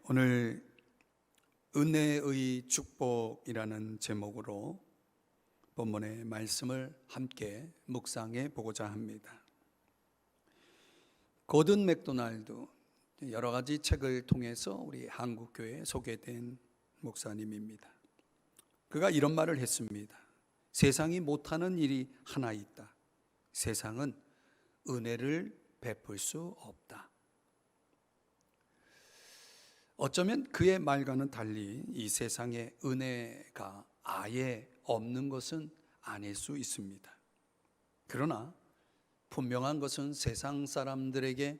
오늘 은혜의 축복이라는 제목으로 본문의 말씀을 함께 묵상해 보고자 합니다. 고든 맥도날드 여러 가지 책을 통해서 우리 한국교회에 소개된 목사님입니다. 그가 이런 말을 했습니다. 세상이 못하는 일이 하나 있다. 세상은 은혜를 베풀 수 없다. 어쩌면 그의 말과는 달리 이 세상에 은혜가 아예 없는 것은 아닐 수 있습니다. 그러나 분명한 것은 세상 사람들에게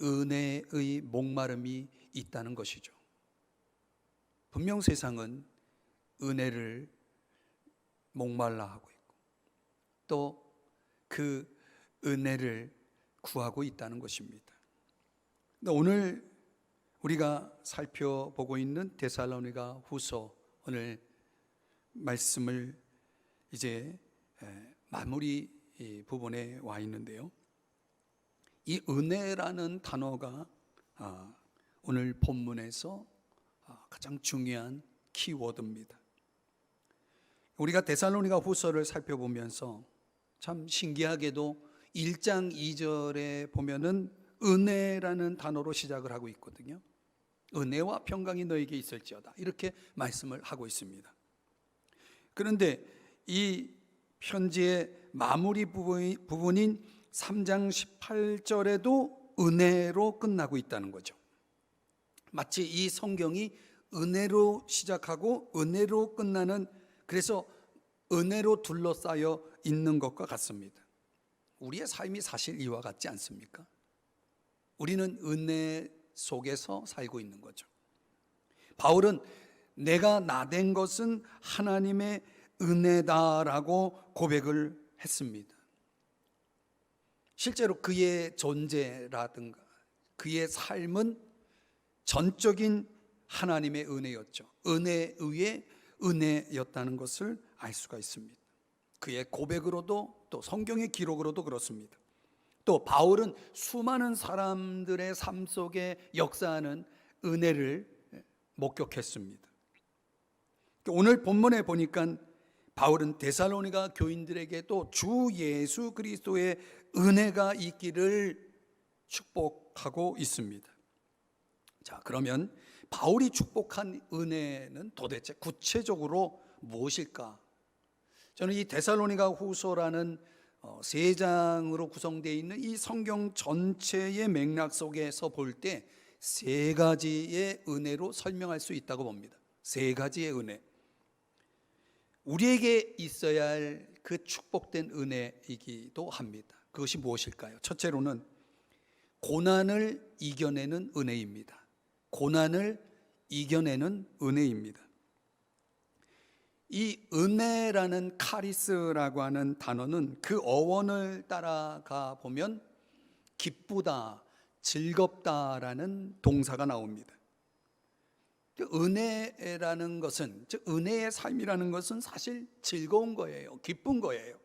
은혜의 목마름이 있다는 것이죠. 분명 세상은 은혜를 목말라 하고 있고 또 그 은혜를 구하고 있다는 것입니다. 오늘 우리가 살펴보고 있는 데살로니가 후서 오늘 말씀을 이제 마무리 부분에 와 있는데요. 이 은혜라는 단어가 오늘 본문에서 가장 중요한 키워드입니다. 우리가 데살로니가 후서를 살펴보면서 참 신기하게도 1장 2절에 보면은 은혜라는 단어로 시작을 하고 있거든요. 은혜와 평강이 너에게 있을지어다 이렇게 말씀을 하고 있습니다. 그런데 이 편지의 마무리 부분인 3장 18절에도 은혜로 끝나고 있다는 거죠. 마치 이 성경이 은혜로 시작하고 은혜로 끝나는, 그래서 은혜로 둘러싸여 있는 것과 같습니다. 우리의 삶이 사실 이와 같지 않습니까? 우리는 은혜 속에서 살고 있는 거죠. 바울은 내가 나된 것은 하나님의 은혜다라고 고백을 했습니다. 실제로 그의 존재라든가 그의 삶은 전적인 하나님의 은혜였죠. 은혜 위에 은혜였다는 것을 알 수가 있습니다. 그의 고백으로도 또 성경의 기록으로도 그렇습니다. 또 바울은 수많은 사람들의 삶 속에 역사하는 은혜를 목격했습니다. 오늘 본문에 보니까 바울은 데살로니가 교인들에게 또 주 예수 그리스도의 은혜가 있기를 축복하고 있습니다. 자, 그러면 바울이 축복한 은혜는 도대체 구체적으로 무엇일까? 저는 이 데살로니가 후서라는 세 장으로 구성되어 있는 이 성경 전체의 맥락 속에서 볼 때 세 가지의 은혜로 설명할 수 있다고 봅니다. 세 가지의 은혜, 우리에게 있어야 할 그 축복된 은혜이기도 합니다. 그것이 무엇일까요? 첫째로는 고난을 이겨내는 은혜입니다. 고난을 이겨내는 은혜입니다. 이 은혜라는 카리스라고 하는 단어는 그 어원을 따라가 보면 기쁘다, 즐겁다라는 동사가 나옵니다. 은혜라는 것은, 즉 은혜의 삶이라는 것은 사실 즐거운 거예요. 기쁜 거예요.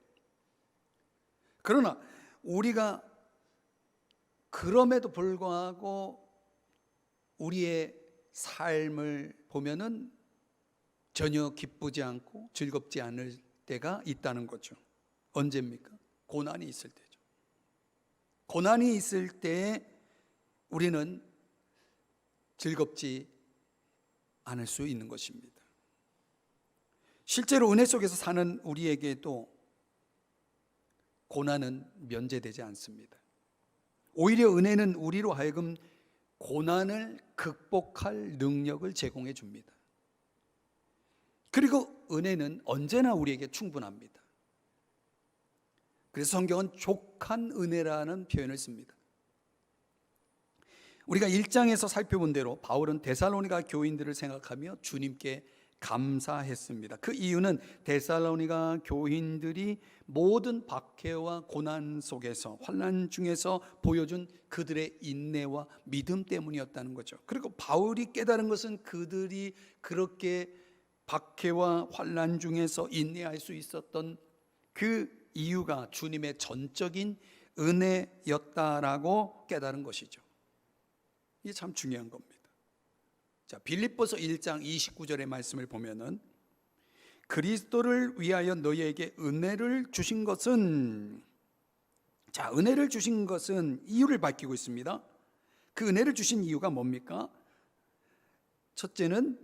그러나 우리가 그럼에도 불구하고 우리의 삶을 보면은 전혀 기쁘지 않고 즐겁지 않을 때가 있다는 거죠. 언제입니까? 고난이 있을 때죠. 고난이 있을 때 우리는 즐겁지 않을 수 있는 것입니다. 실제로 은혜 속에서 사는 우리에게도 고난은 면제되지 않습니다. 오히려 은혜는 우리로 하여금 고난을 극복할 능력을 제공해 줍니다. 그리고 은혜는 언제나 우리에게 충분합니다. 그래서 성경은 족한 은혜라는 표현을 씁니다. 우리가 1장에서 살펴본 대로 바울은 데살로니가 교인들을 생각하며 주님께 감사했습니다. 그 이유는 데살로니가 교인들이 모든 박해와 고난 속에서, 환난 중에서 보여준 그들의 인내와 믿음 때문이었다는 거죠. 그리고 바울이 깨달은 것은 그들이 그렇게 박해와 환난 중에서 인내할 수 있었던 그 이유가 주님의 전적인 은혜였다라고 깨달은 것이죠. 이게 참 중요한 겁니다. 자, 빌립보서 1장 29절의 말씀을 보면은 그리스도를 위하여 너희에게 은혜를 주신 것은, 자, 은혜를 주신 것은 이유를 밝히고 있습니다. 그 은혜를 주신 이유가 뭡니까? 첫째는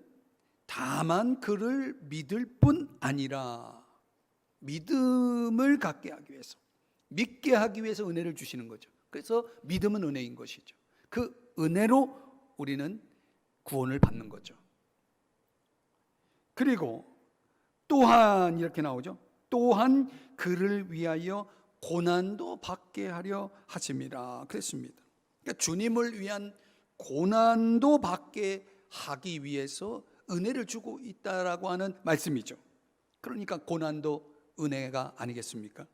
다만 그를 믿을 뿐 아니라 믿음을 갖게 하기 위해서, 믿게 하기 위해서 은혜를 주시는 거죠. 그래서 믿음은 은혜인 것이죠. 그 은혜로 우리는 구원을 받는 거죠. 그리고 또한 이렇게 나오죠. 또한 그를 위하여 고난도 받게 하려 하십니다. 그랬습니다. 그러니까 주님을 위한 고난도 받게 하기 위해서 은혜를 주고 있다라고 하는 말씀이죠. 그러니까 고난도 은혜가 아니겠습니까?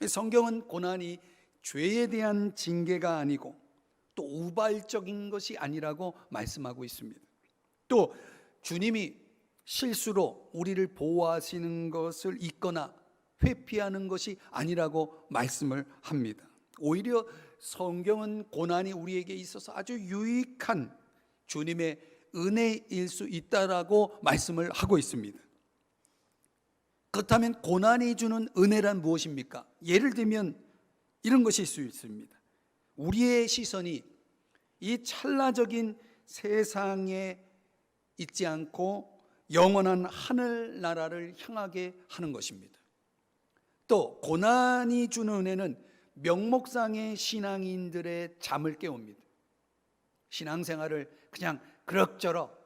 성경은 고난이 죄에 대한 징계가 아니고 또 우발적인 것이 아니라고 말씀하고 있습니다. 또 주님이 실수로 우리를 보호하시는 것을 잊거나 회피하는 것이 아니라고 말씀을 합니다. 오히려 성경은 고난이 우리에게 있어서 아주 유익한 주님의 은혜일 수 있다라고 말씀을 하고 있습니다. 그렇다면 고난이 주는 은혜란 무엇입니까? 예를 들면 이런 것일 수 있습니다. 우리의 시선이 이 찰나적인 세상에 있지 않고 영원한 하늘나라를 향하게 하는 것입니다. 또 고난이 주는 은혜는 명목상의 신앙인들의 잠을 깨웁니다. 신앙생활을 그냥 그럭저럭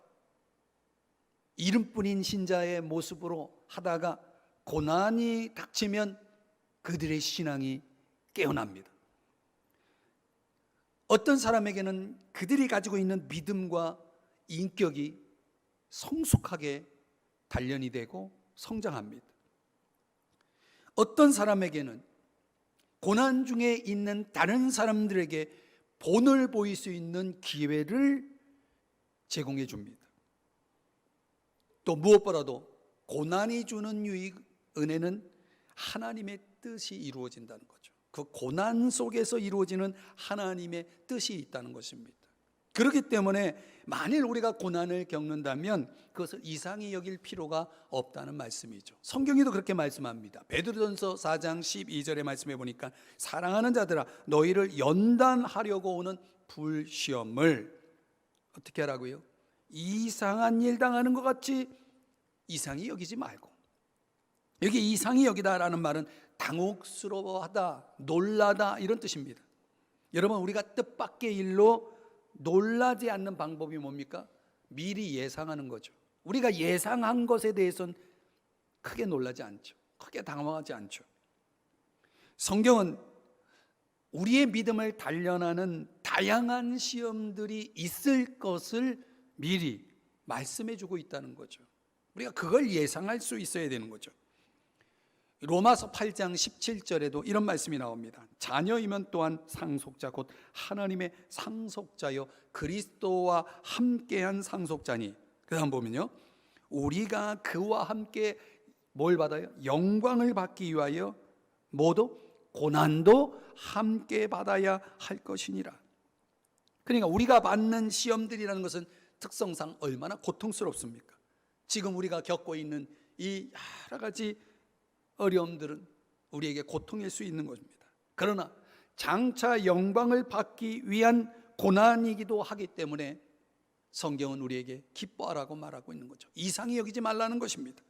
이름뿐인 신자의 모습으로 하다가 고난이 닥치면 그들의 신앙이 깨어납니다. 어떤 사람에게는 그들이 가지고 있는 믿음과 인격이 성숙하게 단련이 되고 성장합니다. 어떤 사람에게는 고난 중에 있는 다른 사람들에게 본을 보일 수 있는 기회를 제공해 줍니다. 또 무엇보다도 고난이 주는 유익, 은혜는 하나님의 뜻이 이루어진다는 거죠. 그 고난 속에서 이루어지는 하나님의 뜻이 있다는 것입니다. 그렇기 때문에 만일 우리가 고난을 겪는다면 그것을 이상히 여길 필요가 없다는 말씀이죠. 성경에도 그렇게 말씀합니다. 베드로전서 4장 12절의 말씀해 보니까 사랑하는 자들아 너희를 연단하려고 오는 불시험을 어떻게 하라고요? 이상한 일 당하는 것 같이 이상히 여기지 말고, 여기 이상히 여기다라는 말은 당혹스러워하다, 놀라다 이런 뜻입니다. 여러분, 우리가 뜻밖의 일로 놀라지 않는 방법이 뭡니까? 미리 예상하는 거죠. 우리가 예상한 것에 대해서는 크게 놀라지 않죠. 크게 당황하지 않죠. 성경은 우리의 믿음을 단련하는 다양한 시험들이 있을 것을 미리 말씀해 주고 있다는 거죠. 우리가 그걸 예상할 수 있어야 되는 거죠. 로마서 8장 17절에도 이런 말씀이 나옵니다. 자녀이면 또한 상속자 곧 하나님의 상속자요 그리스도와 함께한 상속자니. 그 다음 보면요, 우리가 그와 함께 뭘 받아요? 영광을 받기 위하여 모두 고난도 함께 받아야 할 것이니라. 그러니까 우리가 받는 시험들이라는 것은 특성상 얼마나 고통스럽습니까? 지금 우리가 겪고 있는 이 여러 가지 어려움들은 우리에게 고통일 수 있는 것입니다. 그러나 장차 영광을 받기 위한 고난이기도 하기 때문에 성경은 우리에게 기뻐하라고 말하고 있는 거죠. 이상히 여기지 말라는 것입니다.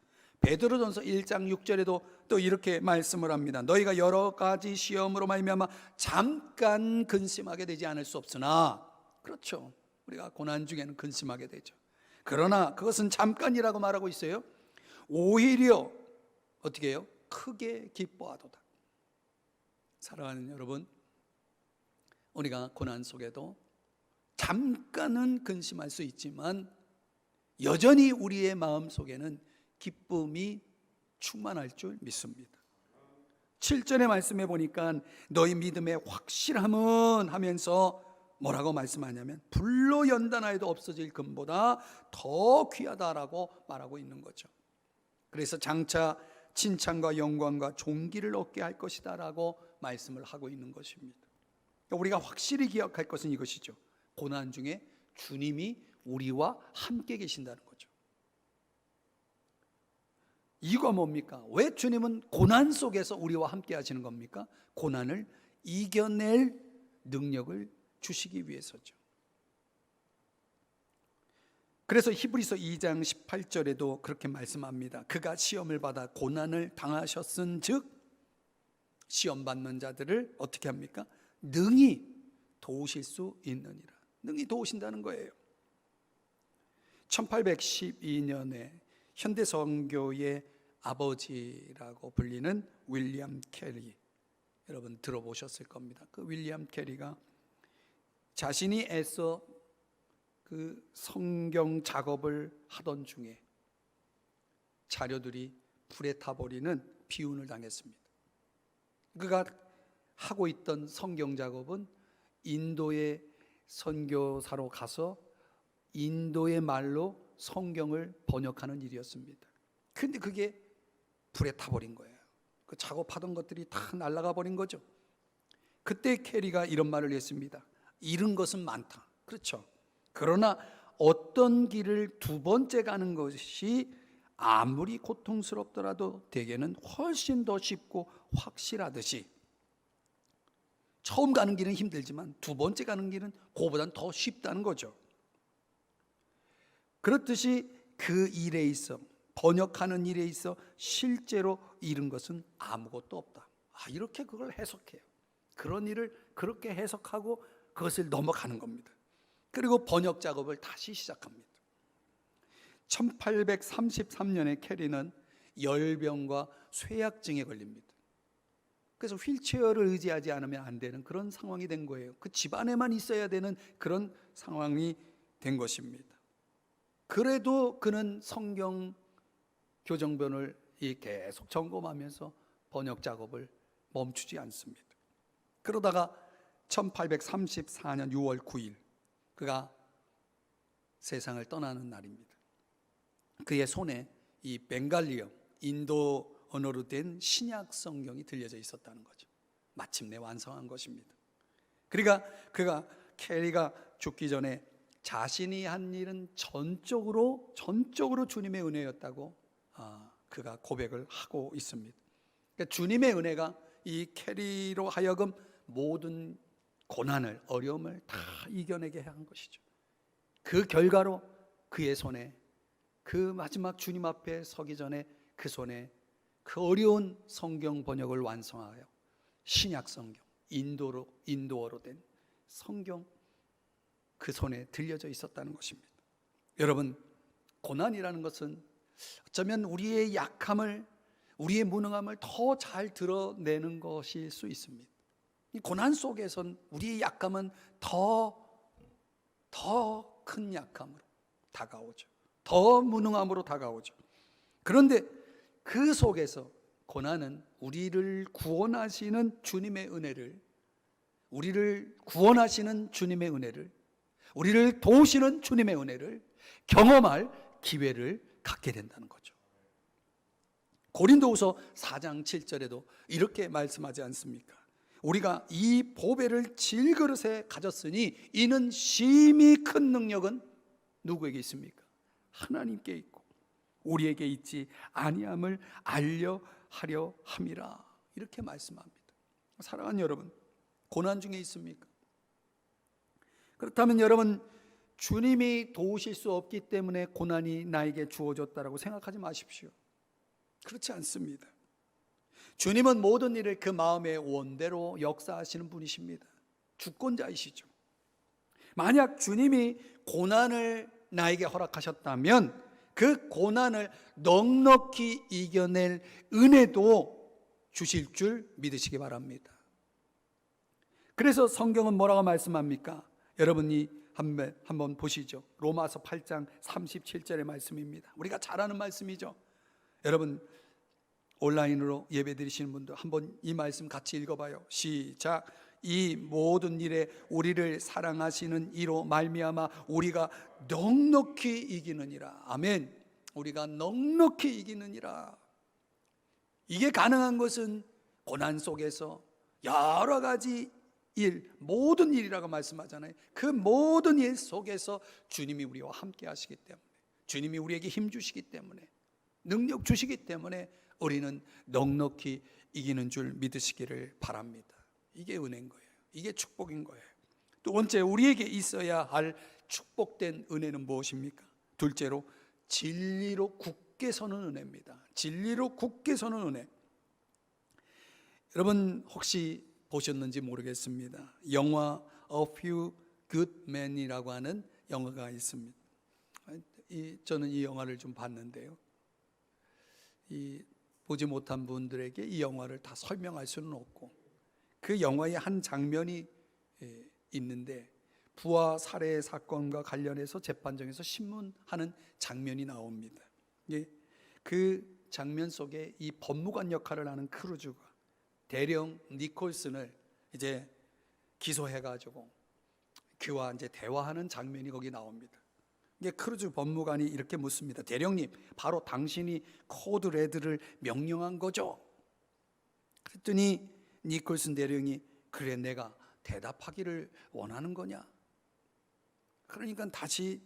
베드로전서 1장 6절에도 또 이렇게 말씀을 합니다. 너희가 여러 가지 시험으로 말미암아 잠깐 근심하게 되지 않을 수 없으나, 그렇죠, 우리가 고난 중에는 근심하게 되죠. 그러나 그것은 잠깐이라고 말하고 있어요. 오히려 어떻게 해요? 크게 기뻐하도다. 사랑하는 여러분, 우리가 고난 속에도 잠깐은 근심할 수 있지만 여전히 우리의 마음 속에는 기쁨이 충만할 줄 믿습니다. 7절의 말씀해 보니까 너희 믿음의 확실함은 하면서 뭐라고 말씀하냐면 불로 연단하여도 없어질 금보다 더 귀하다라고 말하고 있는 거죠. 그래서 장차 칭찬과 영광과 존귀를 얻게 할 것이다 라고 말씀을 하고 있는 것입니다. 우리가 확실히 기억할 것은 이것이죠. 고난 중에 주님이 우리와 함께 계신다는 거죠. 이유가 뭡니까? 왜 주님은 고난 속에서 우리와 함께 하시는 겁니까? 고난을 이겨낼 능력을 주시기 위해서죠. 그래서 히브리서 2장 18절에도 그렇게 말씀합니다. 그가 시험을 받아 고난을 당하셨은즉 시험 받는 자들을 어떻게 합니까? 능히 도우실 수 있느니라. 능히 도우신다는 거예요. 1812년에 현대 선교의 아버지라고 불리는 윌리엄 캐리, 여러분 들어보셨을 겁니다. 그 윌리엄 캐리가 자신이 애써 그 성경 작업을 하던 중에 자료들이 불에 타버리는 비운을 당했습니다. 그가 하고 있던 성경 작업은 인도의 선교사로 가서 인도의 말로 성경을 번역하는 일이었습니다. 근데 그게 불에 타버린 거예요. 그 작업하던 것들이 다 날아가 버린 거죠. 그때 캐리가 이런 말을 했습니다. 잃은 것은 많다. 그렇죠. 그러나 어떤 길을 두 번째 가는 것이 아무리 고통스럽더라도 대개는 훨씬 더 쉽고 확실하듯이, 처음 가는 길은 힘들지만 두 번째 가는 길은 그거보다는 더 쉽다는 거죠. 그렇듯이 그 일에 있어, 번역하는 일에 있어 실제로 잃은 것은 아무것도 없다. 이렇게 그걸 해석해요. 그런 일을 그렇게 해석하고 그것을 넘어가는 겁니다. 그리고 번역 작업을 다시 시작합니다. 1833년에 캐리는 열병과 쇠약증에 걸립니다. 그래서 휠체어를 의지하지 않으면 안 되는 그런 상황이 된 거예요. 그 집안에만 있어야 되는 그런 상황이 된 것입니다. 그래도 그는 성경 교정본을 계속 점검하면서 번역 작업을 멈추지 않습니다. 그러다가 1834년 6월 9일 그가 세상을 떠나는 날입니다. 그의 손에 이 벵갈리어, 인도 언어로 된 신약 성경이 들려져 있었다는 거죠. 마침내 완성한 것입니다. 그러니까 캐리가 죽기 전에 자신이 한 일은 전적으로 주님의 은혜였다고 그가 고백을 하고 있습니다. 그러니까 주님의 은혜가 이 캐리로 하여금 모든 고난을, 어려움을 다 이겨내게 한 것이죠. 그 결과로 그의 손에, 그 마지막 주님 앞에 서기 전에 그 손에 그 어려운 성경 번역을 완성하여 신약 성경, 인도어로 된 성경 그 손에 들려져 있었다는 것입니다. 여러분, 고난이라는 것은 어쩌면 우리의 약함을, 우리의 무능함을 더 잘 드러내는 것일 수 있습니다. 이 고난 속에선 우리의 약함은 더 큰 약함으로 다가오죠. 더 무능함으로 다가오죠. 그런데 그 속에서 고난은 우리를 구원하시는 주님의 은혜를, 우리를 구원하시는 주님의 은혜를, 우리를 도우시는 주님의 은혜를 경험할 기회를 갖게 된다는 거죠. 고린도후서 4장 7절에도 이렇게 말씀하지 않습니까? 우리가 이 보배를 질그릇에 가졌으니 이는 심히 큰 능력은 누구에게 있습니까? 하나님께 있고 우리에게 있지 아니함을 알려 하려 함이라. 이렇게 말씀합니다. 사랑하는 여러분, 고난 중에 있습니까? 그렇다면 여러분, 주님이 도우실 수 없기 때문에 고난이 나에게 주어졌다고 생각하지 마십시오. 그렇지 않습니다. 주님은 모든 일을 그 마음의 원대로 역사하시는 분이십니다. 주권자이시죠. 만약 주님이 고난을 나에게 허락하셨다면 그 고난을 넉넉히 이겨낼 은혜도 주실 줄 믿으시기 바랍니다. 그래서 성경은 뭐라고 말씀합니까? 여러분이 한번 보시죠. 로마서 8장 37절의 말씀입니다. 우리가 잘 아는 말씀이죠. 여러분, 온라인으로 예배 드리시는 분들 한번 이 말씀 같이 읽어봐요. 시작. 이 모든 일에 우리를 사랑하시는 이로 말미암아 우리가 넉넉히 이기느니라. 아멘. 우리가 넉넉히 이기느니라. 이게 가능한 것은 고난 속에서 여러 가지 일, 모든 일이라고 말씀하잖아요. 그 모든 일 속에서 주님이 우리와 함께 하시기 때문에, 주님이 우리에게 힘 주시기 때문에, 능력 주시기 때문에 우리는 넉넉히 이기는 줄 믿으시기를 바랍니다. 이게 은혜인 거예요. 이게 축복인 거예요. 두 번째, 우리에게 있어야 할 축복된 은혜는 무엇입니까? 둘째로, 진리로 굳게 서는 은혜입니다. 진리로 굳게 서는 은혜. 여러분 혹시 보셨는지 모르겠습니다. 영화 A Few Good Men이라고 하는 영화가 있습니다. 저는 이 영화를 좀 봤는데요, 보지 못한 분들에게 이 영화를 다 설명할 수는 없고, 그 영화의 한 장면이 있는데 부하 살해 사건과 관련해서 재판정에서 신문하는 장면이 나옵니다. 그 장면 속에 이 법무관 역할을 하는 크루즈가 대령 니콜슨을 이제 기소해가지고 그와 이제 대화하는 장면이 거기 나옵니다. 크루즈 법무관이 이렇게 묻습니다. 대령님, 바로 당신이 코드 레드를 명령한 거죠? 그랬더니 니콜슨 대령이, 그래, 내가 대답하기를 원하는 거냐? 그러니까 다시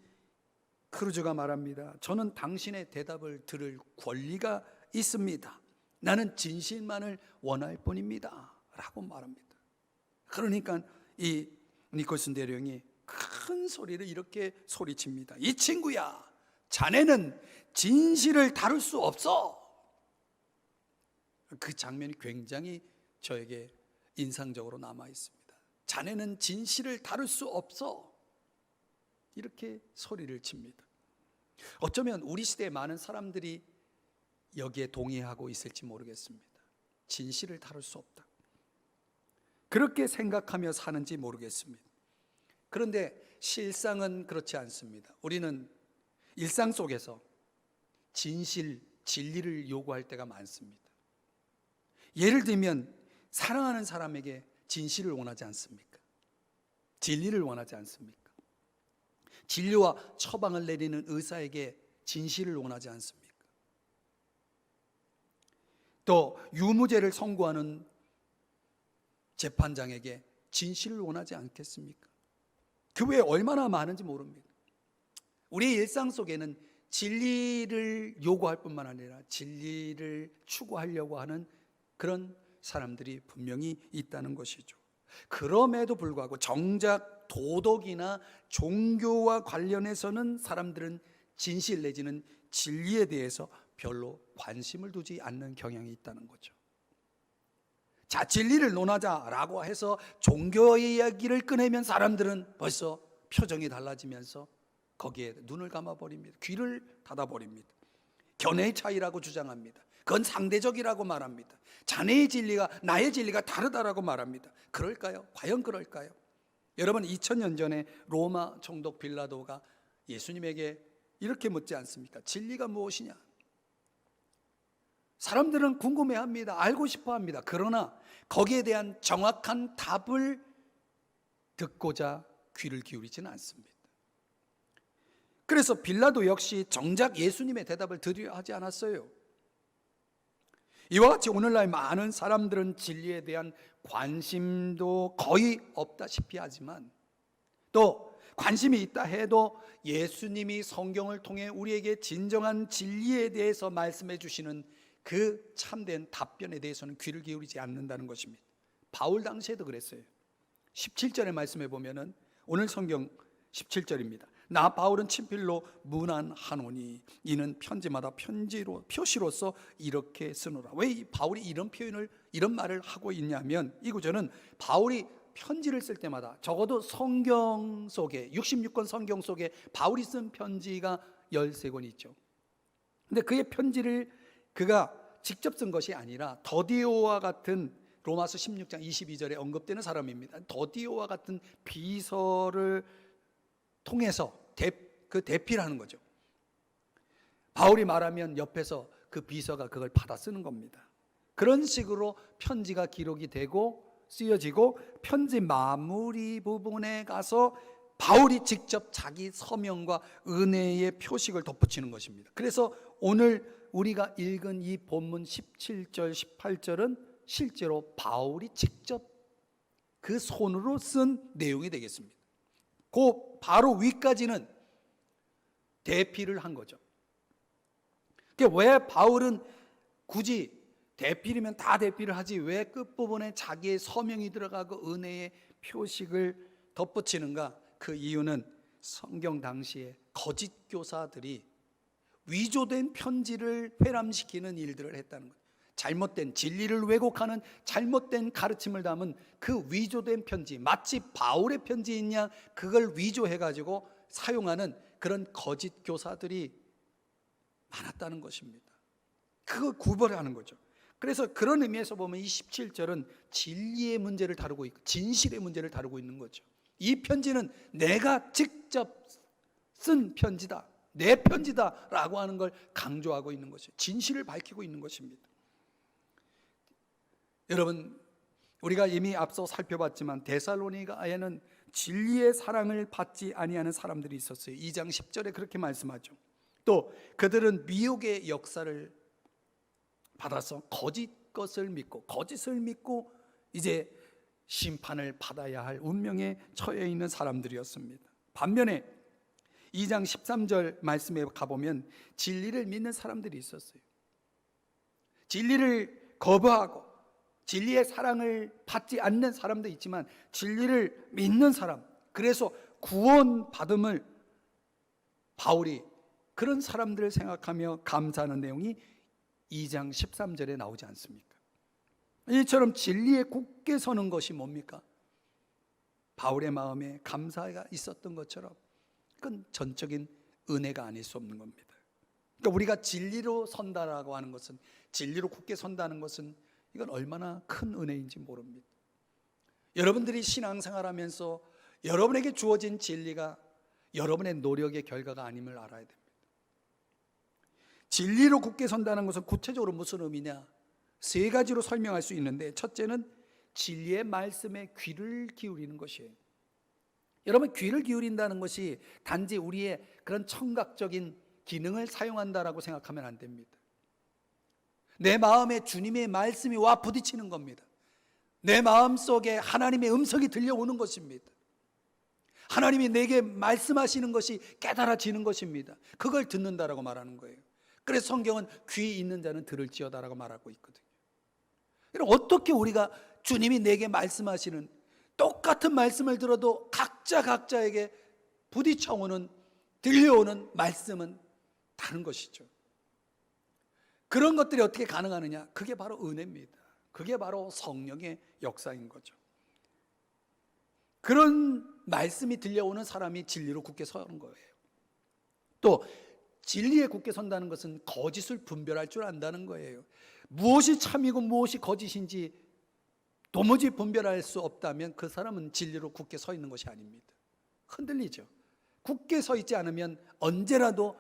크루즈가 말합니다. 저는 당신의 대답을 들을 권리가 있습니다. 나는 진실만을 원할 뿐입니다 라고 말합니다. 그러니까 이 니콜슨 대령이 큰 소리를 이렇게 소리칩니다. 이 친구야, 자네는 진실을 다룰 수 없어. 그 장면이 굉장히 저에게 인상적으로 남아 있습니다. 자네는 진실을 다룰 수 없어. 이렇게 소리를 칩니다. 어쩌면 우리 시대에 많은 사람들이 여기에 동의하고 있을지 모르겠습니다. 진실을 다룰 수 없다, 그렇게 생각하며 사는지 모르겠습니다. 그런데 실상은 그렇지 않습니다. 우리는 일상 속에서 진리를 요구할 때가 많습니다. 예를 들면 사랑하는 사람에게 진실을 원하지 않습니까? 진리를 원하지 않습니까? 진료와 처방을 내리는 의사에게 진실을 원하지 않습니까? 또 유무죄를 선고하는 재판장에게 진실을 원하지 않겠습니까? 그 외에 얼마나 많은지 모릅니다. 우리의 일상 속에는 진리를 요구할 뿐만 아니라 진리를 추구하려고 하는 그런 사람들이 분명히 있다는 것이죠. 그럼에도 불구하고 정작 도덕이나 종교와 관련해서는 사람들은 진실 내지는 진리에 대해서 별로 관심을 두지 않는 경향이 있다는 거죠. 자, 진리를 논하자라고 해서 종교의 이야기를 꺼내면 사람들은 벌써 표정이 달라지면서 거기에 눈을 감아버립니다. 귀를 닫아버립니다. 견해의 차이라고 주장합니다. 그건 상대적이라고 말합니다. 자네의 진리가 나의 진리가 다르다라고 말합니다. 그럴까요? 과연 그럴까요? 여러분, 2000년 전에 로마 총독 빌라도가 예수님에게 이렇게 묻지 않습니까? 진리가 무엇이냐? 사람들은 궁금해합니다. 알고 싶어합니다. 그러나 거기에 대한 정확한 답을 듣고자 귀를 기울이지는 않습니다. 그래서 빌라도 역시 정작 예수님의 대답을 들으려 하지 않았어요. 이와 같이 오늘날 많은 사람들은 진리에 대한 관심도 거의 없다시피 하지만, 또 관심이 있다 해도 예수님이 성경을 통해 우리에게 진정한 진리에 대해서 말씀해 주시는 그 참된 답변에 대해서는 귀를 기울이지 않는다는 것입니다. 바울 당시에도 그랬어요. 17절의 말씀에 보면은, 오늘 성경 17절입니다. 나 바울은 친필로 문안하노니 이는 편지마다 표시로서 이렇게 쓰노라. 왜 바울이 이런 말을 하고 있냐면, 이 구절은 바울이 편지를 쓸 때마다 적어도 성경 속에 66권 성경 속에 바울이 쓴 편지가 13권이 있죠. 근데 그의 편지를 그가 직접 쓴 것이 아니라 더디오와 같은, 로마서 16장 22절에 언급되는 사람입니다. 더디오와 같은 비서를 통해서 그 대피를 하는 거죠. 바울이 말하면 옆에서 그 비서가 그걸 받아 쓰는 겁니다. 그런 식으로 편지가 기록이 되고 쓰여지고, 편지 마무리 부분에 가서 바울이 직접 자기 서명과 은혜의 표식을 덧붙이는 것입니다. 그래서 오늘 우리가 읽은 이 본문 17절, 18절은 실제로 바울이 직접 그 손으로 쓴 내용이 되겠습니다. 그 바로 위까지는 대피를 한 거죠. 왜 바울은 굳이 대필이면 다 대피를 하지 왜 끝부분에 자기의 서명이 들어가고 은혜의 표식을 덧붙이는가? 그 이유는 성경 당시에 거짓 교사들이 위조된 편지를 회람시키는 일들을 했다는 거예요. 잘못된 진리를 왜곡하는 잘못된 가르침을 담은 그 위조된 편지, 마치 바울의 편지이냐 그걸 위조해가지고 사용하는 그런 거짓 교사들이 많았다는 것입니다. 그거 구별하는 거죠. 그래서 그런 의미에서 보면 이 17절은 진리의 문제를 다루고 있고 진실의 문제를 다루고 있는 거죠. 이 편지는 내가 직접 쓴 편지다, 내 편지다라고 하는 걸 강조하고 있는 것이에요. 진실을 밝히고 있는 것입니다. 여러분, 우리가 이미 앞서 살펴봤지만 데살로니가에는 진리의 사랑을 받지 아니하는 사람들이 있었어요. 2장 10절에 그렇게 말씀하죠. 또 그들은 미혹의 역사를 받아서 거짓 것을 믿고 거짓을 믿고 이제 심판을 받아야 할 운명에 처해 있는 사람들이었습니다. 반면에 2장 13절 말씀에 가보면 진리를 믿는 사람들이 있었어요. 진리를 거부하고 진리의 사랑을 받지 않는 사람도 있지만 진리를 믿는 사람, 그래서 구원받음을 바울이 그런 사람들을 생각하며 감사하는 내용이 2장 13절에 나오지 않습니까? 이처럼 진리에 굳게 서는 것이 뭡니까? 바울의 마음에 감사가 있었던 것처럼 그건 전적인 은혜가 아닐 수 없는 겁니다. 그러니까 우리가 진리로 선다라고 하는 것은, 진리로 굳게 선다는 것은 이건 얼마나 큰 은혜인지 모릅니다. 여러분들이 신앙생활하면서 여러분에게 주어진 진리가 여러분의 노력의 결과가 아님을 알아야 됩니다. 진리로 굳게 선다는 것은 구체적으로 무슨 의미냐? 세 가지로 설명할 수 있는데, 첫째는 진리의 말씀에 귀를 기울이는 것이에요. 여러분, 귀를 기울인다는 것이 단지 우리의 그런 청각적인 기능을 사용한다라고 생각하면 안 됩니다. 내 마음에 주님의 말씀이 와 부딪히는 겁니다. 내 마음속에 하나님의 음성이 들려오는 것입니다. 하나님이 내게 말씀하시는 것이 깨달아지는 것입니다. 그걸 듣는다라고 말하는 거예요. 그래서 성경은 귀 있는 자는 들을지어다라고 말하고 있거든요. 어떻게 우리가 주님이 내게 말씀하시는 똑같은 말씀을 들어도 각자에게 부딪혀오는, 들려오는 말씀은 다른 것이죠. 그런 것들이 어떻게 가능하느냐? 그게 바로 은혜입니다. 그게 바로 성령의 역사인 거죠. 그런 말씀이 들려오는 사람이 진리로 굳게 서는 거예요. 또 진리에 굳게 선다는 것은 거짓을 분별할 줄 안다는 거예요. 무엇이 참이고 무엇이 거짓인지 도무지 분별할 수 없다면 그 사람은 진리로 굳게 서 있는 것이 아닙니다. 흔들리죠. 굳게 서 있지 않으면 언제라도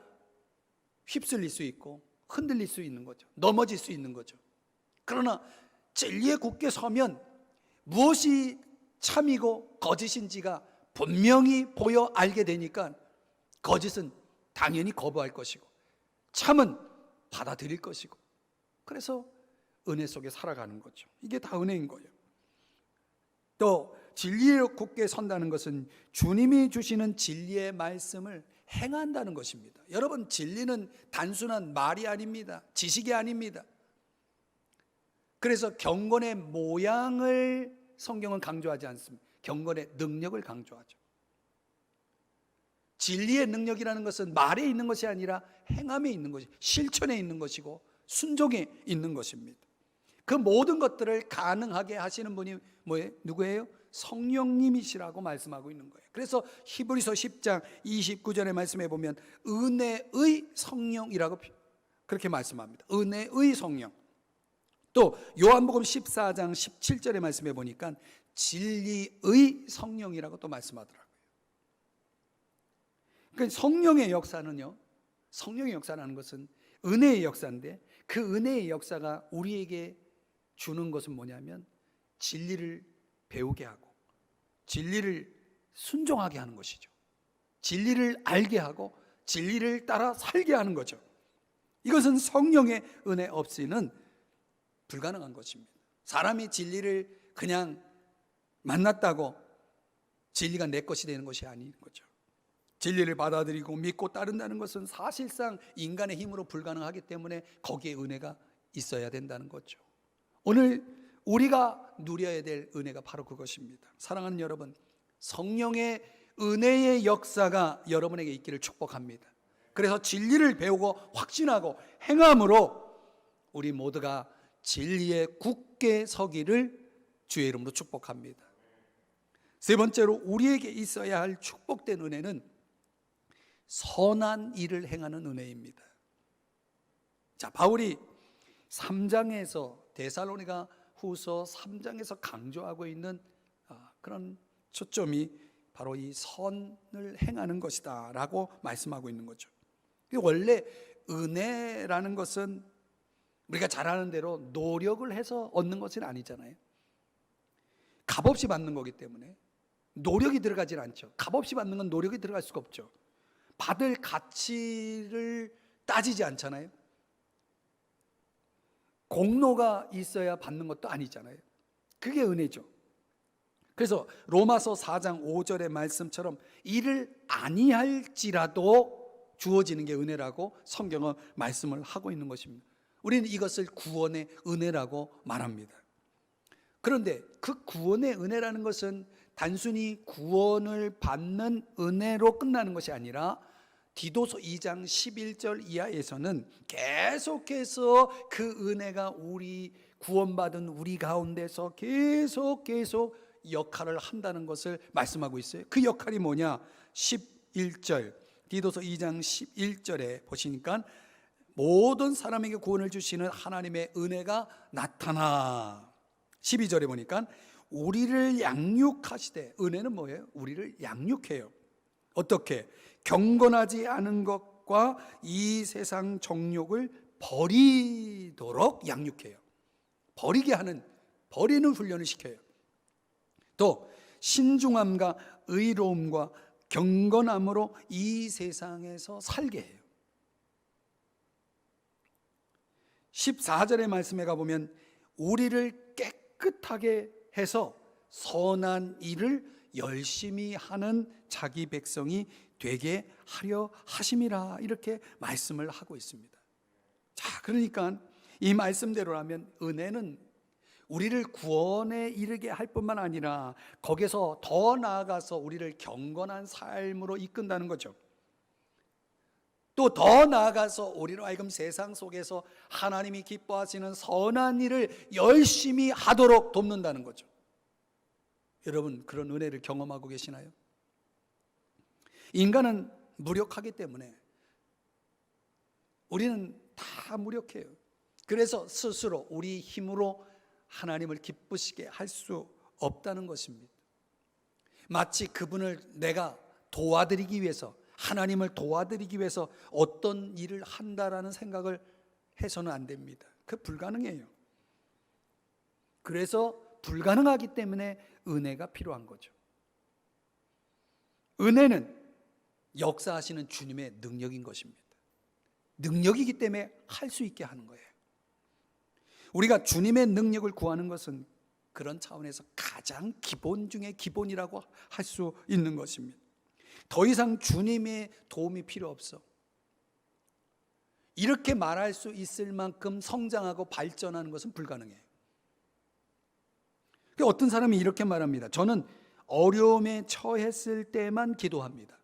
휩쓸릴 수 있고 흔들릴 수 있는 거죠. 넘어질 수 있는 거죠. 그러나 진리에 굳게 서면 무엇이 참이고 거짓인지가 분명히 보여 알게 되니까 거짓은 당연히 거부할 것이고 참은 받아들일 것이고, 그래서 은혜 속에 살아가는 거죠. 이게 다 은혜인 거예요. 또 진리에 굳게 선다는 것은 주님이 주시는 진리의 말씀을 행한다는 것입니다. 여러분, 진리는 단순한 말이 아닙니다. 지식이 아닙니다. 그래서 경건의 모양을 성경은 강조하지 않습니다. 경건의 능력을 강조하죠. 진리의 능력이라는 것은 말에 있는 것이 아니라 행함에 있는 것이, 실천에 있는 것이고 순종에 있는 것입니다. 그 모든 것들을 가능하게 하시는 분이 뭐예요? 누구예요? 성령님이시라고 말씀하고 있는 거예요. 그래서 히브리서 10장 29절의 말씀에 보면 은혜의 성령이라고 그렇게 말씀합니다. 은혜의 성령. 또 요한복음 14장 17절의 말씀에 보니까 진리의 성령이라고 또 말씀하더라고요. 그러니까 성령의 역사는요, 성령의 역사라는 것은 은혜의 역사인데, 그 은혜의 역사가 우리에게 주는 것은 뭐냐면 진리를 배우게 하고 진리를 순종하게 하는 것이죠. 진리를 알게 하고 진리를 따라 살게 하는 거죠. 이것은 성령의 은혜 없이는 불가능한 것입니다. 사람이 진리를 그냥 만났다고 진리가 내 것이 되는 것이 아닌 거죠. 진리를 받아들이고 믿고 따른다는 것은 사실상 인간의 힘으로 불가능하기 때문에 거기에 은혜가 있어야 된다는 거죠. 오늘 우리가 누려야 될 은혜가 바로 그것입니다. 사랑하는 여러분, 성령의 은혜의 역사가 여러분에게 있기를 축복합니다. 그래서 진리를 배우고 확신하고 행함으로 우리 모두가 진리에 굳게 서기를 주의 이름으로 축복합니다. 세 번째로 우리에게 있어야 할 축복된 은혜는 선한 일을 행하는 은혜입니다. 자, 바울이 3장에서 데살로니가 후서 3장에서 강조하고 있는 그런 초점이 바로 이 선을 행하는 것이다 라고 말씀하고 있는 거죠. 원래 은혜라는 것은 우리가 잘 아는 대로 노력을 해서 얻는 것은 아니잖아요. 값없이 받는 거기 때문에 노력이 들어가질 않죠. 값없이 받는 건 노력이 들어갈 수가 없죠. 받을 가치를 따지지 않잖아요. 공로가 있어야 받는 것도 아니잖아요. 그게 은혜죠. 그래서 로마서 4장 5절의 말씀처럼 이를 아니할지라도 주어지는 게 은혜라고 성경은 말씀을 하고 있는 것입니다. 우리는 이것을 구원의 은혜라고 말합니다. 그런데 그 구원의 은혜라는 것은 단순히 구원을 받는 은혜로 끝나는 것이 아니라 디도서 2장 11절 이하에서는 계속해서 그 은혜가 우리 구원받은 우리 가운데서 계속 역할을 한다는 것을 말씀하고 있어요. 그 역할이 뭐냐? 11절 디도서 2장 11절에 보시니까 모든 사람에게 구원을 주시는 하나님의 은혜가 나타나. 12절에 보니까 우리를 양육하시되, 은혜는 뭐예요? 우리를 양육해요. 어떻게? 경건하지 않은 것과 이 세상 정욕을 버리도록 양육해요. 버리는 훈련을 시켜요. 또 신중함과 의로움과 경건함으로 이 세상에서 살게 해요. 14절의 말씀에 가보면 우리를 깨끗하게 해서 선한 일을 열심히 하는 자기 백성이 되게 하려 하심이라, 이렇게 말씀을 하고 있습니다. 자, 그러니까 이 말씀대로라면 은혜는 우리를 구원에 이르게 할 뿐만 아니라 거기서 더 나아가서 우리를 경건한 삶으로 이끈다는 거죠. 또 더 나아가서 우리로 하여금 세상 속에서 하나님이 기뻐하시는 선한 일을 열심히 하도록 돕는다는 거죠. 여러분, 그런 은혜를 경험하고 계시나요? 인간은 무력하기 때문에 우리는 다 무력해요. 그래서 스스로 우리 힘으로 하나님을 기쁘시게 할 수 없다는 것입니다. 마치 그분을 내가 도와드리기 위해서, 하나님을 도와드리기 위해서 어떤 일을 한다라는 생각을 해서는 안 됩니다. 그 불가능해요. 그래서 불가능하기 때문에 은혜가 필요한 거죠. 은혜는 역사하시는 주님의 능력인 것입니다. 능력이기 때문에 할 수 있게 하는 거예요. 우리가 주님의 능력을 구하는 것은 그런 차원에서 가장 기본 중에 기본이라고 할 수 있는 것입니다. 더 이상 주님의 도움이 필요 없어. 이렇게 말할 수 있을 만큼 성장하고 발전하는 것은 불가능해요. 어떤 사람이 이렇게 말합니다. 저는 어려움에 처했을 때만 기도합니다.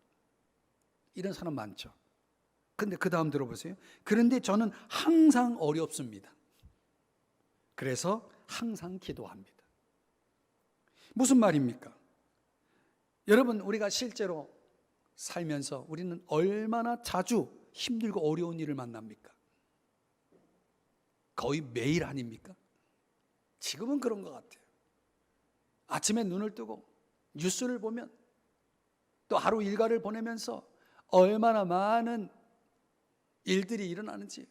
이런 사람 많죠. 근데 그 다음 들어보세요. 그런데 저는 항상 어렵습니다. 그래서 항상 기도합니다. 무슨 말입니까? 여러분, 우리가 실제로 살면서 우리는 얼마나 자주 힘들고 어려운 일을 만납니까? 거의 매일 아닙니까? 지금은 그런 것 같아요. 아침에 눈을 뜨고 뉴스를 보면, 또 하루 일과를 보내면서 얼마나 많은 일들이 일어나는지,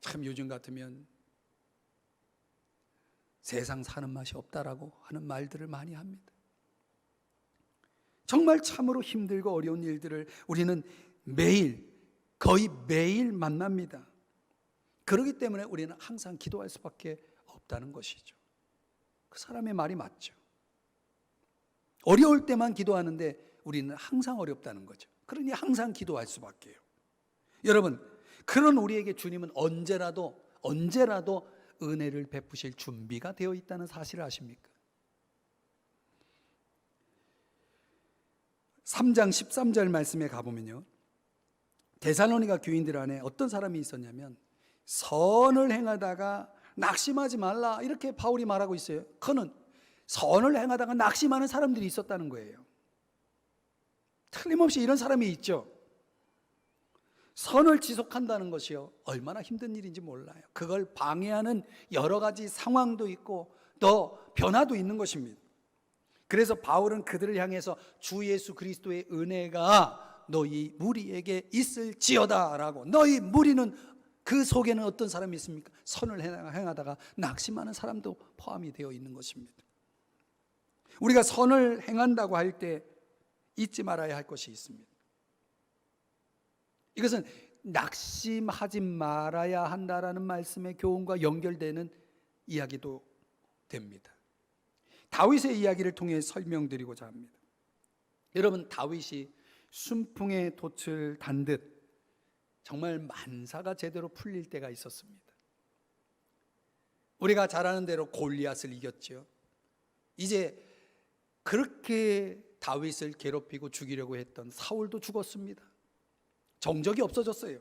참 요즘 같으면 세상 사는 맛이 없다라고 하는 말들을 많이 합니다. 정말 참으로 힘들고 어려운 일들을 우리는 매일, 거의 매일 만납니다. 그렇기 때문에 우리는 항상 기도할 수밖에 없다는 것이죠. 그 사람의 말이 맞죠. 어려울 때만 기도하는데 우리는 항상 어렵다는 거죠. 그러니 항상 기도할 수밖에요. 여러분, 그런 우리에게 주님은 언제라도 은혜를 베푸실 준비가 되어 있다는 사실을 아십니까? 3장 13절 말씀에 가보면요, 데살로니가 교인들 안에 어떤 사람이 있었냐면 선을 행하다가 낙심하지 말라, 이렇게 바울이 말하고 있어요. 그는 선을 행하다가 낙심하는 사람들이 있었다는 거예요. 틀림없이 이런 사람이 있죠. 선을 지속한다는 것이요, 얼마나 힘든 일인지 몰라요. 그걸 방해하는 여러 가지 상황도 있고 또 변화도 있는 것입니다. 그래서 바울은 그들을 향해서 주 예수 그리스도의 은혜가 너희 무리에게 있을지어다 라고. 너희 무리는 그 속에는 어떤 사람이 있습니까? 선을 행하다가 낙심하는 사람도 포함이 되어 있는 것입니다. 우리가 선을 행한다고 할 때 잊지 말아야 할 것이 있습니다. 이것은 낙심하지 말아야 한다라는 말씀의 교훈과 연결되는 이야기도 됩니다. 다윗의 이야기를 통해 설명드리고자 합니다. 여러분, 다윗이 순풍의 돛을 단 듯 정말 만사가 제대로 풀릴 때가 있었습니다. 우리가 잘 아는 대로 골리앗을 이겼죠. 이제 그렇게 다윗을 괴롭히고 죽이려고 했던 사울도 죽었습니다. 정적이 없어졌어요.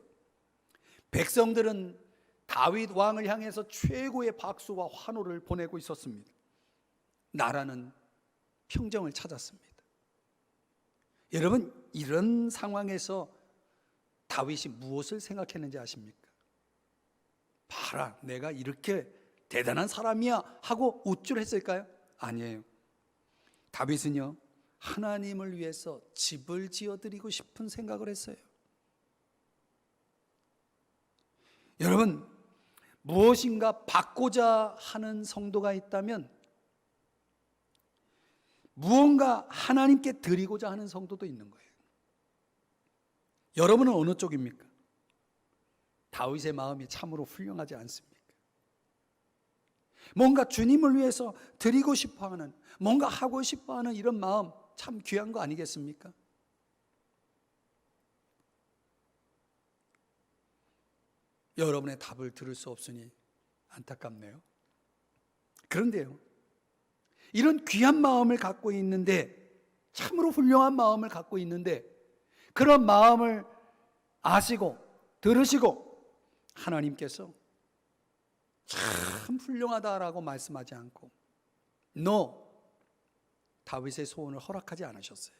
백성들은 다윗 왕을 향해서 최고의 박수와 환호를 보내고 있었습니다. 나라는 평정을 찾았습니다. 여러분, 이런 상황에서 다윗이 무엇을 생각했는지 아십니까? 봐라, 내가 이렇게 대단한 사람이야 하고 우쭐했을까요? 아니에요. 다윗은요, 하나님을 위해서 집을 지어드리고 싶은 생각을 했어요. 여러분, 무엇인가 받고자 하는 성도가 있다면 무언가 하나님께 드리고자 하는 성도도 있는 거예요. 여러분은 어느 쪽입니까? 다윗의 마음이 참으로 훌륭하지 않습니까? 뭔가 주님을 위해서 드리고 싶어하는, 뭔가 하고 싶어하는 이런 마음 참 귀한 거 아니겠습니까? 여러분의 답을 들을 수 없으니 안타깝네요. 그런데요, 이런 귀한 마음을 갖고 있는데, 참으로 훌륭한 마음을 갖고 있는데, 그런 마음을 아시고 들으시고 하나님께서 참 훌륭하다라고 말씀하지 않고 다윗의 소원을 허락하지 않으셨어요.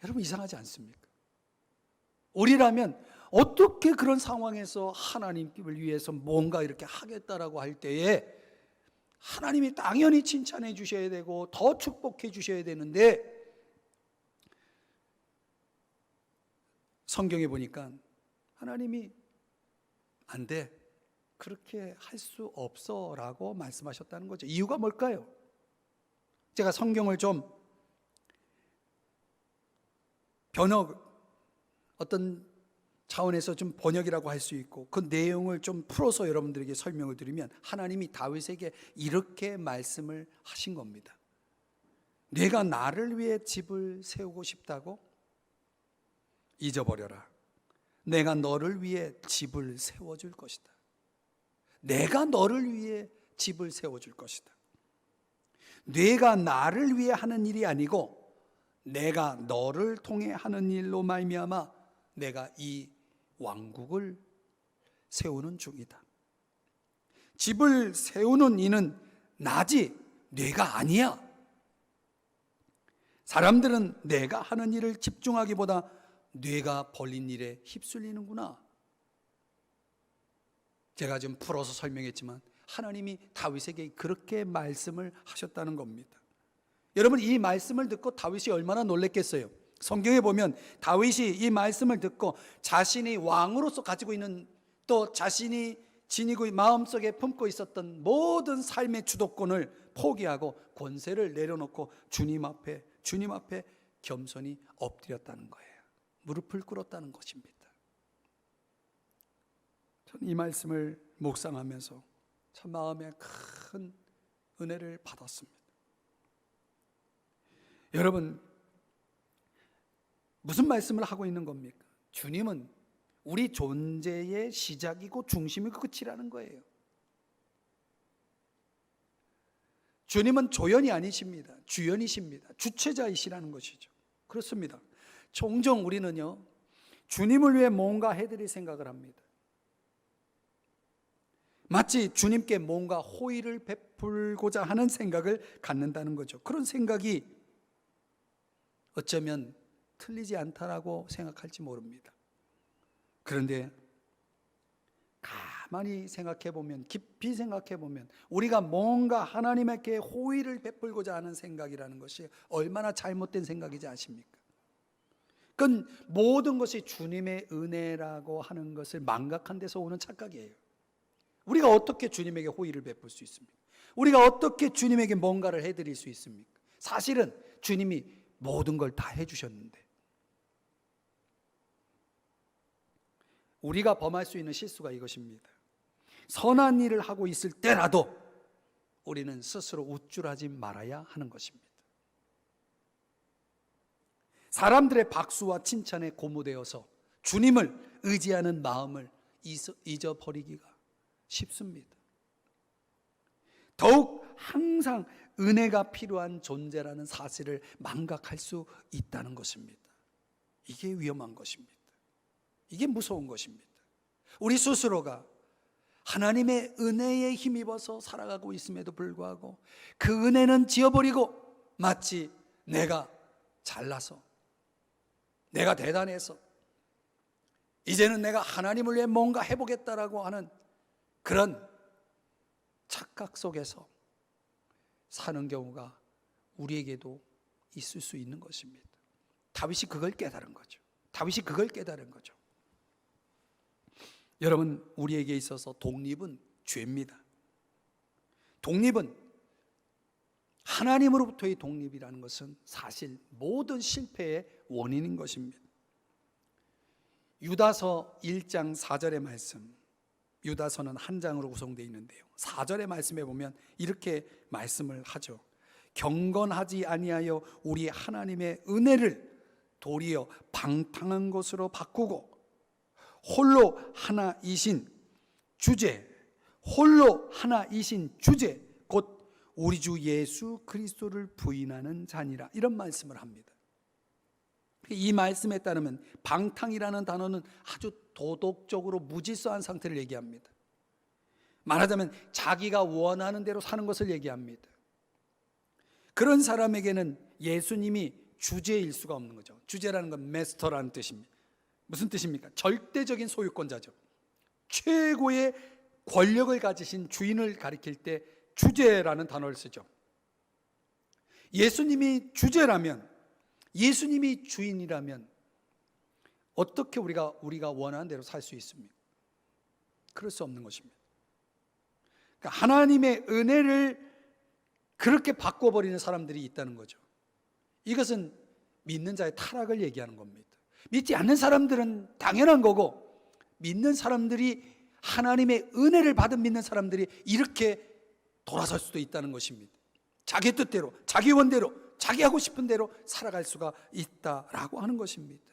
여러분, 이상하지 않습니까? 우리라면 어떻게 그런 상황에서 하나님을 위해서 뭔가 이렇게 하겠다라고 할 때에 하나님이 당연히 칭찬해 주셔야 되고 더 축복해 주셔야 되는데, 성경에 보니까 하나님이 안 돼, 그렇게 할 수 없어 라고 말씀하셨다는 거죠. 이유가 뭘까요? 제가 성경을 좀 어떤 차원에서 좀 번역이라고 할 수 있고 그 내용을 좀 풀어서 여러분들에게 설명을 드리면, 하나님이 다윗에게 이렇게 말씀을 하신 겁니다. 내가 나를 위해 집을 세우고 싶다고? 잊어버려라. 내가 너를 위해 집을 세워줄 것이다. 내가 너를 위해 집을 세워줄 것이다. 내가 나를 위해 하는 일이 아니고 내가 너를 통해 하는 일로 말미암아 내가 이 왕국을 세우는 중이다. 집을 세우는 이는 나지 내가 아니야. 사람들은 내가 하는 일을 집중하기보다 뇌가 벌린 일에 휩쓸리는구나. 제가 좀 풀어서 설명했지만 하나님이 다윗에게 그렇게 말씀을 하셨다는 겁니다. 여러분, 이 말씀을 듣고 다윗이 얼마나 놀랬겠어요? 성경에 보면 다윗이 이 말씀을 듣고 자신이 왕으로서 가지고 있는, 또 자신이 지니고 마음속에 품고 있었던 모든 삶의 주도권을 포기하고 권세를 내려놓고 주님 앞에 겸손히 엎드렸다는 거예요. 무릎을 꿇었다는 것입니다. 저는 이 말씀을 묵상하면서 참 마음에 큰 은혜를 받았습니다. 여러분, 무슨 말씀을 하고 있는 겁니까? 주님은 우리 존재의 시작이고 중심이고 끝이라는 거예요. 주님은 조연이 아니십니다. 주연이십니다. 주체자이시라는 것이죠. 그렇습니다. 종종 우리는요, 주님을 위해 뭔가 해드릴 생각을 합니다. 마치 주님께 뭔가 호의를 베풀고자 하는 생각을 갖는다는 거죠. 그런 생각이 어쩌면 틀리지 않다라고 생각할지 모릅니다. 그런데 가만히 생각해 보면, 깊이 생각해 보면, 우리가 뭔가 하나님께 호의를 베풀고자 하는 생각이라는 것이 얼마나 잘못된 생각이지 아십니까? 그건 모든 것이 주님의 은혜라고 하는 것을 망각한 데서 오는 착각이에요. 우리가 어떻게 주님에게 호의를 베풀 수 있습니까? 우리가 어떻게 주님에게 뭔가를 해드릴 수 있습니까? 사실은 주님이 모든 걸 다 해주셨는데, 우리가 범할 수 있는 실수가 이것입니다. 선한 일을 하고 있을 때라도 우리는 스스로 우쭐하지 말아야 하는 것입니다. 사람들의 박수와 칭찬에 고무되어서 주님을 의지하는 마음을 잊어버리기가 쉽습니다. 더욱 항상 은혜가 필요한 존재라는 사실을 망각할 수 있다는 것입니다. 이게 위험한 것입니다. 이게 무서운 것입니다. 우리 스스로가 하나님의 은혜에 힘입어서 살아가고 있음에도 불구하고 그 은혜는 지워버리고 마치 내가 잘나서, 내가 대단해서 이제는 내가 하나님을 위해 뭔가 해보겠다라고 하는 그런 착각 속에서 사는 경우가 우리에게도 있을 수 있는 것입니다. 다윗이 그걸 깨달은 거죠. 다윗이 그걸 깨달은 거죠. 여러분, 우리에게 있어서 독립은 죄입니다. 독립은, 하나님으로부터의 독립이라는 것은 사실 모든 실패의 원인인 것입니다. 유다서 1장 4절의 말씀, 유다서는 한 장으로 구성되어 있는데요, 4절의 말씀에 보면 이렇게 말씀을 하죠. 경건하지 아니하여 우리 하나님의 은혜를 도리어 방탕한 것으로 바꾸고 홀로 하나이신 주제, 곧 우리 주 예수 그리스도를 부인하는 자니라, 이런 말씀을 합니다. 이 말씀에 따르면 방탕이라는 단어는 아주 도덕적으로 무질서한 상태를 얘기합니다. 말하자면 자기가 원하는 대로 사는 것을 얘기합니다. 그런 사람에게는 예수님이 주제일 수가 없는 거죠. 주제라는 건 마스터라는 뜻입니다. 무슨 뜻입니까? 절대적인 소유권자죠. 최고의 권력을 가지신 주인을 가리킬 때 주제라는 단어를 쓰죠. 예수님이 주제라면, 예수님이 주인이라면 어떻게 우리가 원하는 대로 살 수 있습니까? 그럴 수 없는 것입니다. 그러니까 하나님의 은혜를 그렇게 바꿔버리는 사람들이 있다는 거죠. 이것은 믿는 자의 타락을 얘기하는 겁니다. 믿지 않는 사람들은 당연한 거고, 믿는 사람들이, 하나님의 은혜를 받은 믿는 사람들이 이렇게 돌아설 수도 있다는 것입니다. 자기 뜻대로, 자기 원대로, 자기 하고 싶은 대로 살아갈 수가 있다라고 하는 것입니다.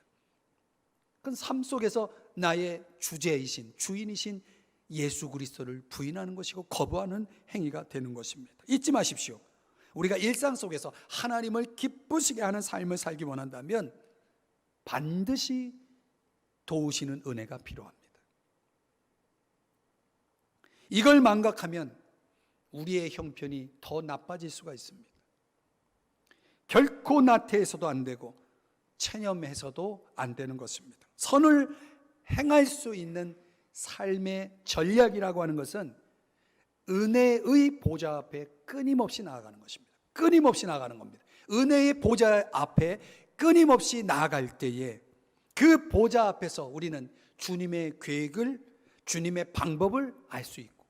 그건 삶 속에서 나의 주제이신, 주인이신 예수 그리스도를 부인하는 것이고 거부하는 행위가 되는 것입니다. 잊지 마십시오. 우리가 일상 속에서 하나님을 기쁘시게 하는 삶을 살기 원한다면 반드시 도우시는 은혜가 필요합니다. 이걸 망각하면 우리의 형편이 더 나빠질 수가 있습니다. 결코 나태해서도 안 되고 체념해서도 안 되는 것입니다. 선을 행할 수 있는 삶의 전략이라고 하는 것은 은혜의 보좌 앞에 끊임없이 나아가는 것입니다. 끊임없이 나아가는 겁니다. 은혜의 보좌 앞에 끊임없이 나아갈 때에 그 보좌 앞에서 우리는 주님의 계획을, 주님의 방법을 알 수 있고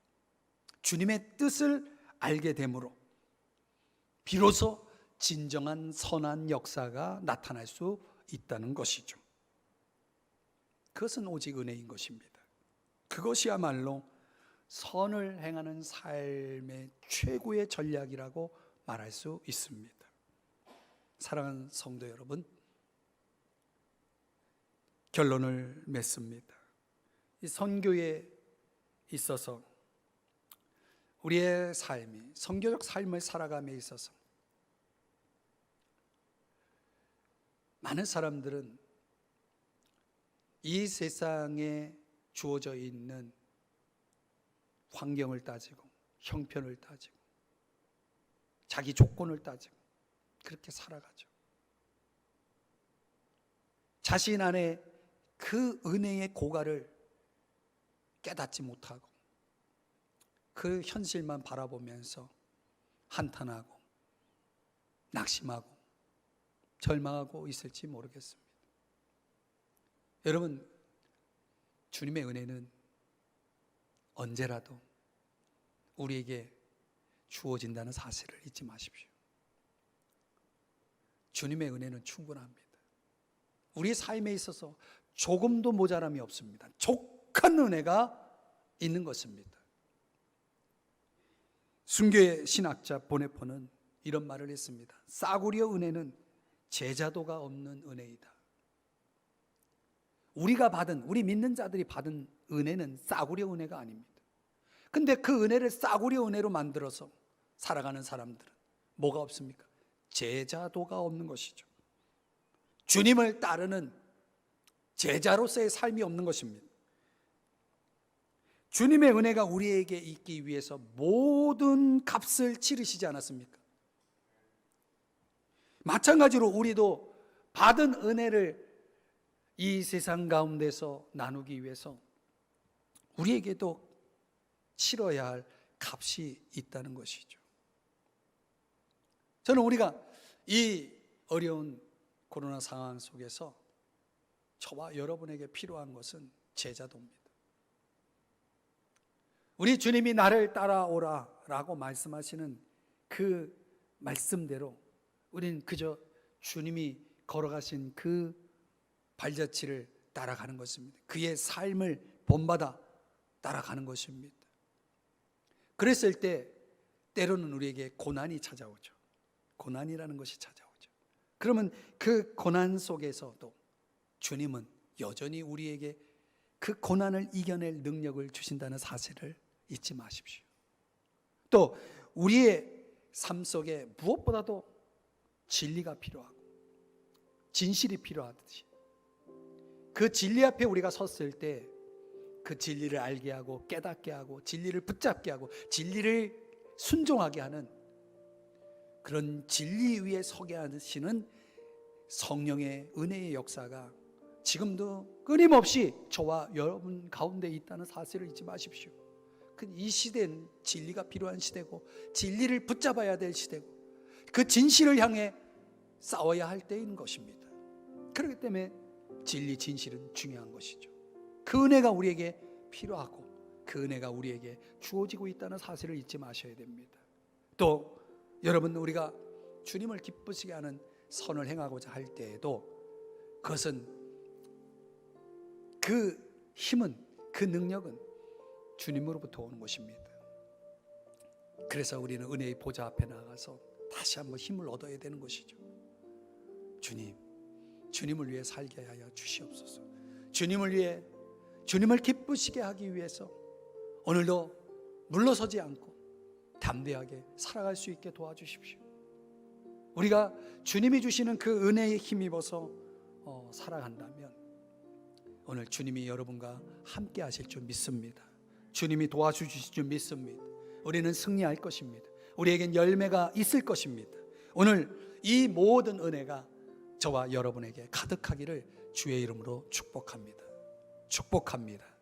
주님의 뜻을 알게 되므로 비로소 진정한 선한 역사가 나타날 수 있다는 것이죠. 그것은 오직 은혜인 것입니다. 그것이야말로 선을 행하는 삶의 최고의 전략이라고 말할 수 있습니다. 사랑하는 성도 여러분, 결론을 맺습니다. 이 선교에 있어서 우리의 삶이 선교적 삶을 살아감에 있어서 많은 사람들은 이 세상에 주어져 있는 환경을 따지고 형편을 따지고 자기 조건을 따지고 그렇게 살아가죠. 자신 안에 그 은혜의 고가를 깨닫지 못하고 그 현실만 바라보면서 한탄하고 낙심하고 절망하고 있을지 모르겠습니다. 여러분, 주님의 은혜는 언제라도 우리에게 주어진다는 사실을 잊지 마십시오. 주님의 은혜는 충분합니다. 우리 삶에 있어서 조금도 모자람이 없습니다. 족한 은혜가 있는 것입니다. 순교의 신학자 보네포는 이런 말을 했습니다. 싸구려 은혜는 제자도가 없는 은혜이다. 우리 믿는 자들이 받은 은혜는 싸구려 은혜가 아닙니다. 근데 그 은혜를 싸구려 은혜로 만들어서 살아가는 사람들은 뭐가 없습니까? 제자도가 없는 것이죠. 주님을 따르는 제자로서의 삶이 없는 것입니다. 주님의 은혜가 우리에게 있기 위해서 모든 값을 치르시지 않았습니까? 마찬가지로 우리도 받은 은혜를 이 세상 가운데서 나누기 위해서 우리에게도 치러야 할 값이 있다는 것이죠. 저는 우리가 이 어려운 코로나 상황 속에서 저와 여러분에게 필요한 것은 제자도입니다. 우리 주님이 나를 따라오라 라고 말씀하시는 그 말씀대로 우리는 그저 주님이 걸어가신 그 발자취를 따라가는 것입니다. 그의 삶을 본받아 따라가는 것입니다. 그랬을 때 때로는 우리에게 고난이 찾아오죠. 고난이라는 것이 찾아오죠. 그러면 그 고난 속에서도 주님은 여전히 우리에게 그 고난을 이겨낼 능력을 주신다는 사실을 잊지 마십시오. 또 우리의 삶 속에 무엇보다도 진리가 필요하고 진실이 필요하듯이 그 진리 앞에 우리가 섰을 때 그 진리를 알게 하고 깨닫게 하고 진리를 붙잡게 하고 진리를 순종하게 하는 그런 진리 위에 서게 하시는 성령의 은혜의 역사가 지금도 끊임없이 저와 여러분 가운데 있다는 사실을 잊지 마십시오. 이 시대는 진리가 필요한 시대고 진리를 붙잡아야 될 시대고 그 진실을 향해 싸워야 할 때인 것입니다. 그렇기 때문에 진리, 진실은 중요한 것이죠. 그 은혜가 우리에게 필요하고 그 은혜가 우리에게 주어지고 있다는 사실을 잊지 마셔야 됩니다. 또 여러분, 우리가 주님을 기쁘시게 하는 선을 행하고자 할 때에도 그것은 그 힘은, 그 능력은 주님으로부터 오는 것입니다. 그래서 우리는 은혜의 보좌 앞에 나가서 다시 한번 힘을 얻어야 되는 것이죠. 주님을 위해 살게 하여 주시옵소서. 주님을 위해, 주님을 기쁘시게 하기 위해서 오늘도 물러서지 않고 담대하게 살아갈 수 있게 도와주십시오. 우리가 주님이 주시는 그 은혜에 힘입어서 살아간다면 오늘 주님이 여러분과 함께 하실 줄 믿습니다. 주님이 도와주실 줄 믿습니다. 우리는 승리할 것입니다. 우리에겐 열매가 있을 것입니다. 오늘 이 모든 은혜가 저와 여러분에게 가득하기를 주의 이름으로 축복합니다. 축복합니다.